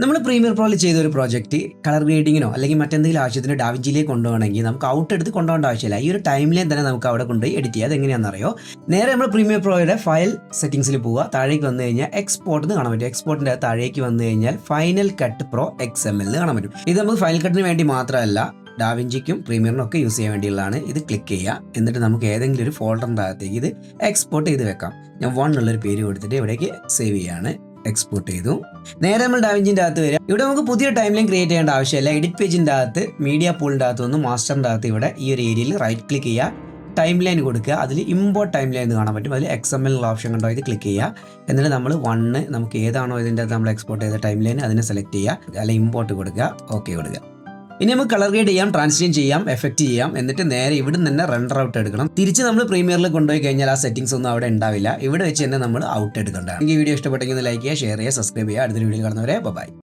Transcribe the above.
നമ്മൾ പ്രീമിയർ പ്രോയിൽ ചെയ്ത ഒരു പ്രോജക്റ്റ് കളർ ഗ്രേഡിങ്ങിനോ അല്ലെങ്കിൽ മറ്റെന്തെങ്കിലും ആവശ്യത്തിന് ഡാവിഞ്ചിയിലേക്ക് കൊണ്ടുപോകണമെങ്കിൽ നമുക്ക് ഔട്ട് എടുത്ത് കൊണ്ടുപോകേണ്ട ആവശ്യമില്ല. ഈ ഒരു ടൈം ലൈൻ തന്നെ നമുക്ക് അവിടെ കൊണ്ടുപോയി എഡിറ്റ് ചെയ്യാം. അതെങ്ങനെയാണെന്നറിയോ? നേരെ നമ്മൾ പ്രീമിയർ പ്രോയുടെ ഫയൽ സെറ്റിംഗ്സിൽ പോവുക. താഴേക്ക് വന്നു കഴിഞ്ഞാൽ എക്സ്പോർട്ട് എന്ന് കാണാൻ പറ്റും. എക്സ്പോർട്ടിൻ്റെ താഴേക്ക് വന്നു കഴിഞ്ഞാൽ ഫൈനൽ കട്ട് പ്രോ XML കാണാൻ പറ്റും. ഇത് നമുക്ക് ഫൈനൽ കട്ടിന് വേണ്ടി മാത്രമല്ല, ഡാവിഞ്ചിക്കും പ്രീമിയറിനും ഒക്കെ യൂസ് ചെയ്യാൻ വേണ്ടിയുള്ളതാണ്. ഇത് ക്ലിക്ക് ചെയ്യുക. എന്നിട്ട് നമുക്ക് ഏതെങ്കിലും ഒരു ഫോൾഡറിൻ്റെ അകത്തേക്ക് ഇത് എക്സ്പോർട്ട് ചെയ്ത് വെക്കാം. ഞാൻ 1 എന്നുള്ളൊരു പേര് കൊടുത്തിട്ട് ഇവിടേക്ക് സേവ് ചെയ്യാണ്. എക്സ്പോർട്ട് ചെയ്തു. നേരെ നമ്മൾ ഡാവിഞ്ചിൻ്റെ അകത്ത് വരിക. ഇവിടെ നമുക്ക് പുതിയ ടൈം ലൈൻ ക്രിയേറ്റ് ചെയ്യേണ്ട ആവശ്യമില്ല. എഡിറ്റ് പേജിൻ്റെ അകത്ത് മീഡിയ പൂളിൻ്റെ അകത്ത് വന്ന് മാസ്റ്ററിൻ്റെ അകത്ത് ഇവിടെ ഈ ഒരു ഏരിയയിൽ റൈറ്റ് ക്ലിക്ക് ചെയ്യുക, ടൈം ലൈൻ കൊടുക്കുക. അതിൽ ഇമ്പോർട്ട് ടൈം ലൈൻ എന്ന് കാണാൻ പറ്റും. അതിൽ XML ഓപ്ഷൻ കണ്ടോ, ഇത് ക്ലിക്ക് ചെയ്യുക. എന്നിട്ട് നമ്മൾ 1 നമുക്ക് ഏതാണോ ഇതിൻ്റെ അകത്ത് നമ്മൾ എക്സ്പോർട്ട് ചെയ്ത ടൈം ലൈൻ അതിനെ സെലക്ട് ചെയ്യുക, അല്ലെങ്കിൽ ഇമ്പോർട്ട് കൊടുക്കുക, ഓക്കെ കൊടുക്കുക. ഇനി നമുക്ക് കളർ ഗ്രേഡ് ചെയ്യാം, ട്രാൻസ്ലേഷൻ ചെയ്യാം, എഫക്റ്റ് ചെയ്യാം. എന്നിട്ട് നേരെ ഇവിടെ നിന്ന് തന്നെ റെൻഡർ ഔട്ട് എടുക്കണം. തിരിച്ച് നമ്മൾ പ്രീമിയറിൽ കൊണ്ടുപോയി കഴിഞ്ഞാൽ ആ സെറ്റിംഗ്സ് ഒന്നും അവിടെ ഉണ്ടാവില്ല. ഇവിടെ വെച്ച് തന്നെ നമ്മൾ ഔട്ട് എടുക്കേണ്ടതാണ്. ഈ വീഡിയോ ഇഷ്ടപ്പെട്ടെങ്കിൽ ലൈക്ക് ചെയ്യുക, ഷെയർ ചെയ്യുക, സബ്സ്ക്രൈബ് ചെയ്യുക. അടുത്തൊരു വീഡിയോ കാണുന്നവരെ ബൈ.